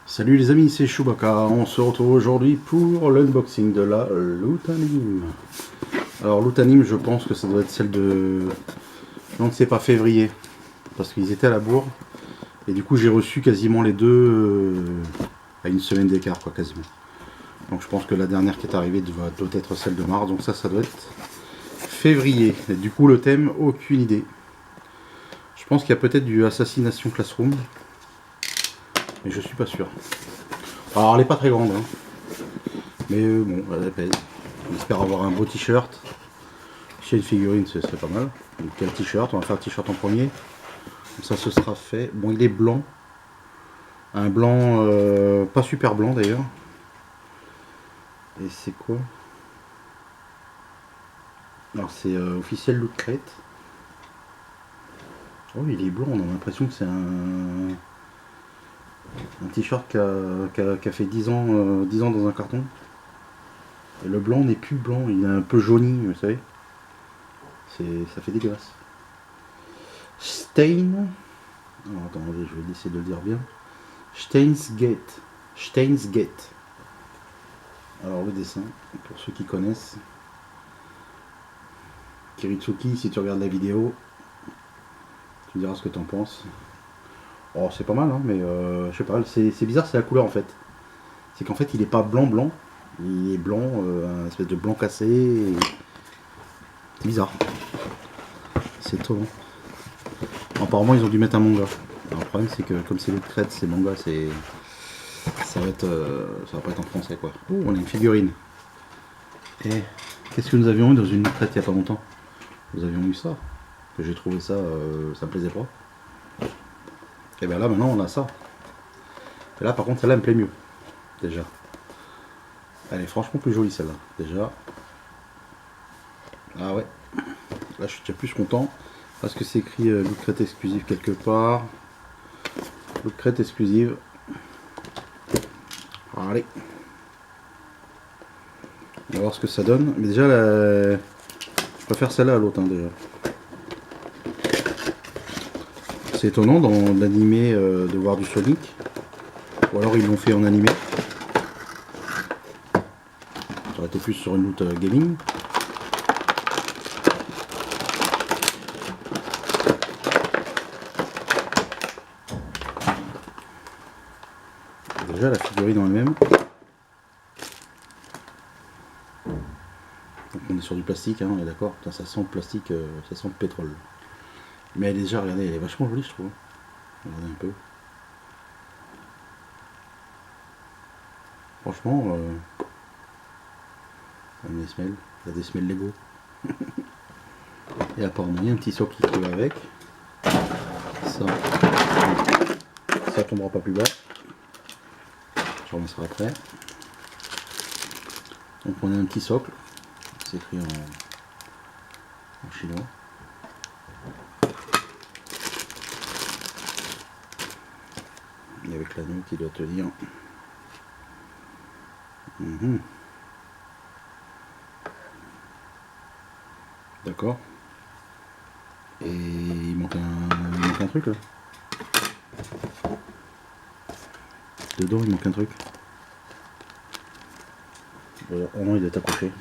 Salut les amis, c'est Chewbacca. On se retrouve aujourd'hui pour l'unboxing de la Loot-Anime. Alors Loot-Anime, je pense que ça doit être celle de... Non, c'est pas février, parce qu'ils étaient à la bourre. Et du coup j'ai reçu quasiment les deux à une semaine d'écart, quoi, quasiment. Donc je pense que la dernière qui est arrivée doit être celle de mars, donc ça doit être février. Et du coup le thème, aucune idée. Je pense qu'il y a peut-être du Assassination Classroom, mais je suis pas sûr. Alors elle est pas très grande, hein. Mais bon, elle pèse. J'espère avoir un beau t-shirt. Chez une figurine, ce serait pas mal. Donc quel t-shirt, on va faire le t-shirt en premier. Comme ça ce sera fait. Bon, il est blanc. Un blanc pas super blanc d'ailleurs. Et c'est quoi? Alors c'est officiel Loot Crate. Oh, il est blanc, on a l'impression que c'est un t-shirt qui a fait 10 ans dans un carton. Et le blanc n'est plus blanc, il est un peu jauni, vous savez. Ça fait dégueulasse. Stein. Alors, attendez, je vais essayer de le dire bien. Steinsgate. Steinsgate. Alors le dessin, pour ceux qui connaissent. Kiritsuki, si tu regardes la vidéo, tu me diras ce que tu en penses. Oh, c'est pas mal, hein, mais je sais pas, c'est bizarre, c'est la couleur en fait. C'est qu'en fait il est pas blanc, il est blanc, un espèce de blanc cassé. C'est bizarre. C'est étonnant. Apparemment ils ont dû mettre un manga. Alors, le problème c'est que comme c'est le crête, c'est manga, ça va pas être en français quoi. Oh, on a une figurine. Et qu'est-ce que nous avions eu dans une crête il y a pas longtemps? Nous avions eu ça. Que j'ai trouvé ça, ça me plaisait pas. Et bien là maintenant on a ça. Et là par contre celle-là me plaît mieux. Déjà. Elle est franchement plus jolie celle-là. Déjà. Ah ouais. Là je suis déjà plus content. Parce que c'est écrit Loot Crate exclusive quelque part. Loot Crate exclusive. Allez. On va voir ce que ça donne. Mais déjà je préfère celle-là à l'autre, hein, déjà. C'est étonnant dans l'animé de voir du Sonic. Ou alors ils l'ont fait en animé. Ça aurait été plus sur une loot gaming. Déjà la figurine en elle-même. Donc on est sur du plastique, hein, on est d'accord. Ça sent le plastique, ça sent le pétrole. Mais elle est déjà, regardez, elle est vachement jolie je trouve. Regardez un peu. Franchement, il y a des semelles Lego. Et apparemment il y a un petit socle qui va avec. Ça tombera pas plus bas. Je remettrai après. Donc on a un petit socle. C'est écrit en chinois. Et avec l'anneau qui doit tenir. D'accord. Et il manque un truc là. Dedans il manque un truc. Voilà. Oh non, il est accroché.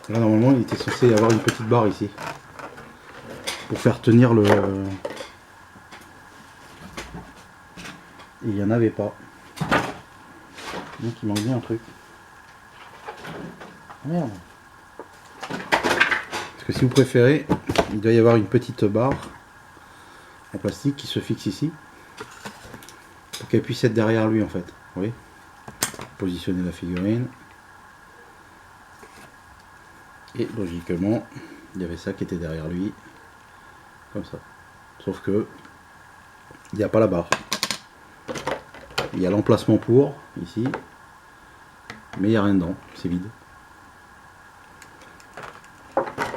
Là normalement il était censé avoir une petite barre ici. Pour faire tenir le... Il n'y en avait pas. Donc il manque bien un truc. Merde. Parce que si vous préférez, il doit y avoir une petite barre en plastique qui se fixe ici. Pour qu'elle puisse être derrière lui en fait. Vous voyez ? Positionner la figurine. Et logiquement, il y avait ça qui était derrière lui. Comme ça. Sauf que il n'y a pas la barre. Il y a l'emplacement pour, ici. Mais il n'y a rien dedans. C'est vide.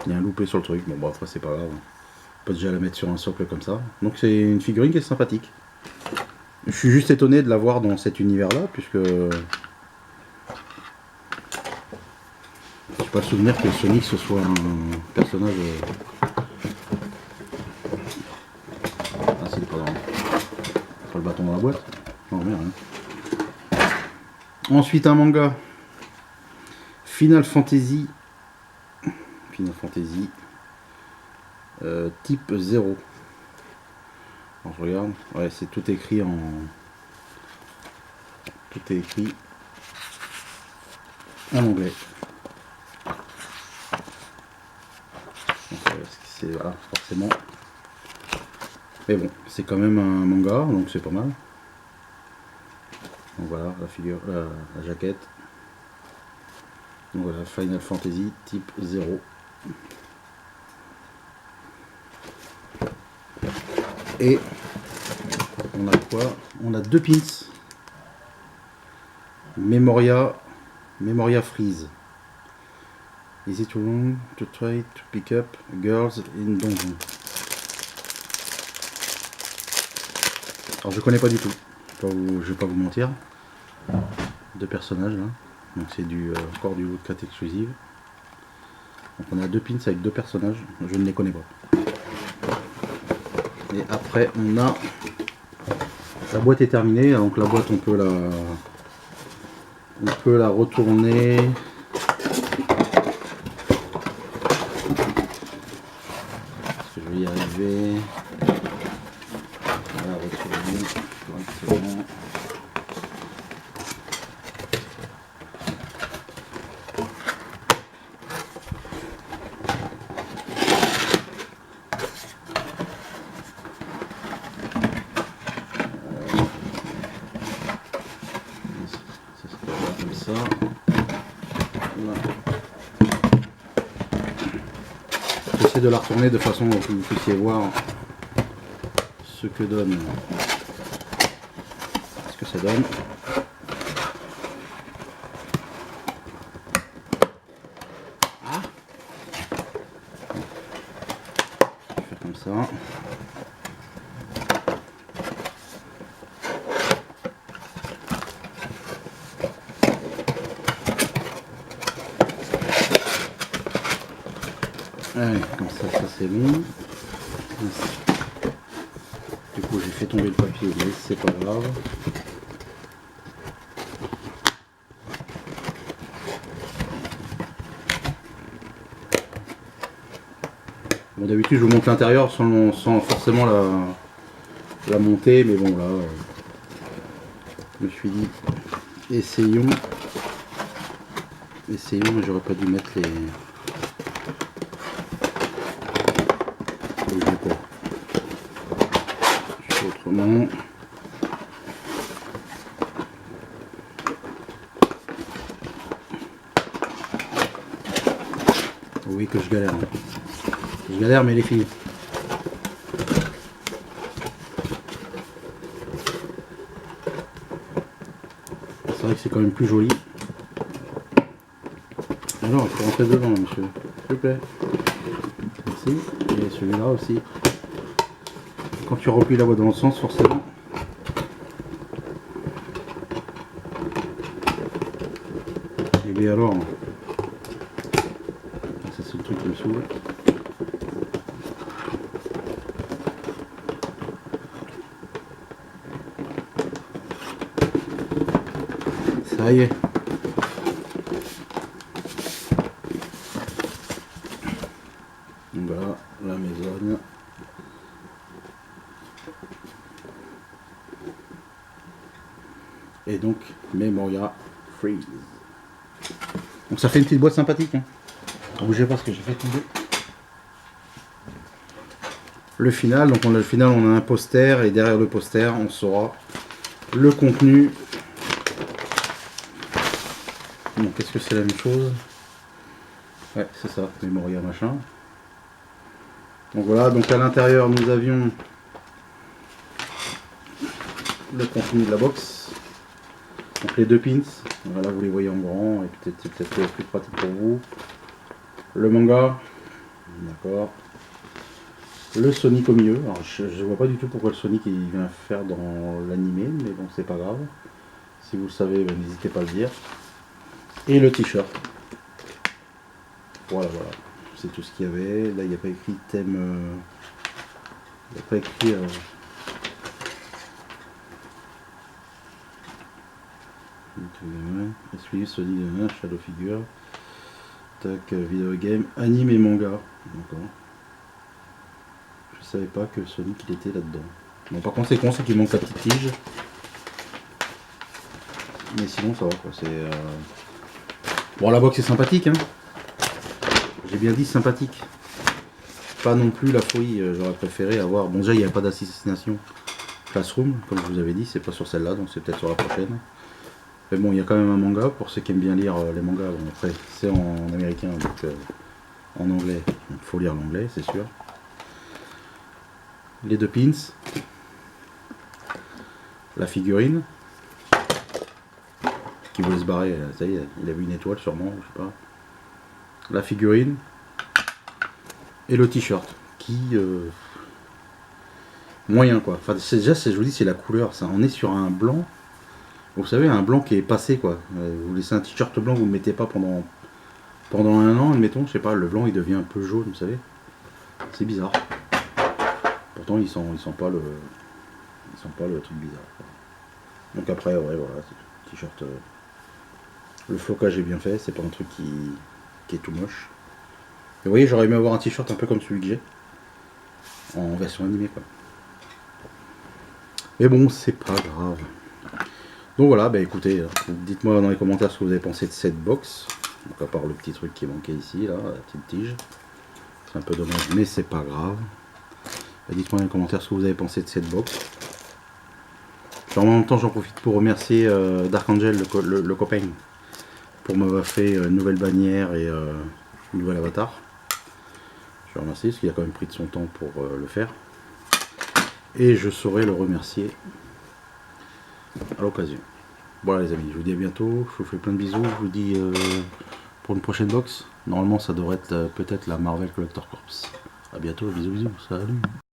Il y a un loupé sur le truc. Bon, bah après c'est pas grave. On peut déjà la mettre sur un socle comme ça. Donc c'est une figurine qui est sympathique. Je suis juste étonné de la voir dans cet univers là, puisque j'ai pas le souvenir que Sonic ce soit un personnage le bâton dans la boîte. Non, mais rien. Ensuite, un manga. Final Fantasy. Type 0. Alors, je regarde. Ouais, c'est tout écrit en... Tout est écrit en anglais. C'est voilà, forcément. Mais bon, c'est quand même un manga, donc c'est pas mal. Donc voilà, la figure, la jaquette. Donc voilà, Final Fantasy type 0. Et on a quoi? On a deux pins. Memoria Freeze. Is it wrong to try to pick up girls in donjon? Alors je connais pas du tout. Je vais pas vous mentir. Deux personnages là. Donc c'est du encore du Woodcut exclusive. Donc on a deux pins avec deux personnages. Je ne les connais pas. Et après on a la boîte est terminée. Donc la boîte on peut la retourner. Est-ce que je vais y arriver? On va la retourner correctement. Ça. Voilà. J'essaie de la retourner de façon à ce que vous puissiez voir ce que donne, ce que ça donne. Ah. Je vais faire comme ça. Allez, comme ça c'est bon. Du coup j'ai fait tomber le papier, mais c'est pas grave. Bon, d'habitude je vous montre l'intérieur sans forcément la monter, mais bon là je me suis dit essayons, mais j'aurais pas dû mettre les autrement. Oui que je galère. Je galère mais les filles. C'est vrai que c'est quand même plus joli. Alors il faut rentrer devant monsieur. S'il vous plaît. Merci. Et celui-là aussi. Quand tu replies la boîte dans le sens, forcément. Et bien alors, ça c'est le truc qui me saoule. Ça y est. Voilà, la maison. Et donc Memoria Freeze. Donc ça fait une petite boîte sympathique. Hein. Ne bougez pas ce que j'ai fait tomber. Le final, donc on a le final, on a un poster et derrière le poster on saura le contenu. Donc est-ce que c'est la même chose? Ouais, c'est ça, Memoria machin. Donc voilà, donc à l'intérieur nous avions le contenu de la box. Donc les deux pins, voilà vous les voyez en grand et c'est peut-être plus pratique pour vous. Le manga, d'accord. Le Sonic au milieu, alors je vois pas du tout pourquoi le Sonic il vient faire dans l'animé, mais bon c'est pas grave. Si vous le savez, ben, n'hésitez pas à le dire. Et le t-shirt. Voilà, c'est tout ce qu'il y avait. Là il n'y a pas écrit thème. Il n'y a pas écrit Exclusif Sony, Shadow Figure. Tac, vidéo game, anime et manga. D'accord. Je savais pas que Sonic il était là-dedans. Bon, par conséquent, c'est qu'il manque la petite tige. Mais sinon, ça va quoi. C'est. Bon, la box est sympathique, hein. J'ai bien dit sympathique. Pas non plus la folie. J'aurais préféré avoir. Bon, déjà, il n'y avait pas d'assassination Classroom, comme je vous avais dit. C'est pas sur celle-là, donc c'est peut-être sur la prochaine. Mais bon, il y a quand même un manga pour ceux qui aiment bien lire les mangas. Bon, après, c'est en américain, donc en anglais. Il faut lire l'anglais, c'est sûr. Les deux pins. La figurine. Qui voulait se barrer, ça y est, il a vu une étoile sûrement, je sais pas. La figurine. Et le t-shirt. Qui. Moyen quoi. Enfin, déjà, je vous dis, c'est la couleur. Ça, on est sur un blanc. Vous savez, un blanc qui est passé quoi. Vous laissez un t-shirt blanc, vous ne le mettez pas pendant un an, admettons, je sais pas, le blanc il devient un peu jaune, vous savez. C'est bizarre. Pourtant ils sont pas le truc bizarre. Quoi. Donc après, ouais, voilà, c'est t-shirt. Le flocage est bien fait, c'est pas un truc qui est tout moche. Et vous voyez, j'aurais aimé avoir un t-shirt un peu comme celui que j'ai. En version animée quoi. Mais bon, c'est pas grave. Donc voilà, bah écoutez, dites-moi dans les commentaires ce que vous avez pensé de cette box. Donc à part le petit truc qui manquait ici, là, la petite tige. C'est un peu dommage, mais c'est pas grave. Dites-moi dans les commentaires ce que vous avez pensé de cette box. En même temps, j'en profite pour remercier Dark Angel, le copain, pour m'avoir fait une nouvelle bannière et une nouvelle avatar. Je le remercie parce qu'il a quand même pris de son temps pour le faire. Et je saurai le remercier à l'occasion. Voilà les amis, je vous dis à bientôt, je vous fais plein de bisous, je vous dis pour une prochaine box. Normalement ça devrait être peut-être la Marvel Collector Corps. A bientôt, bisous, salut.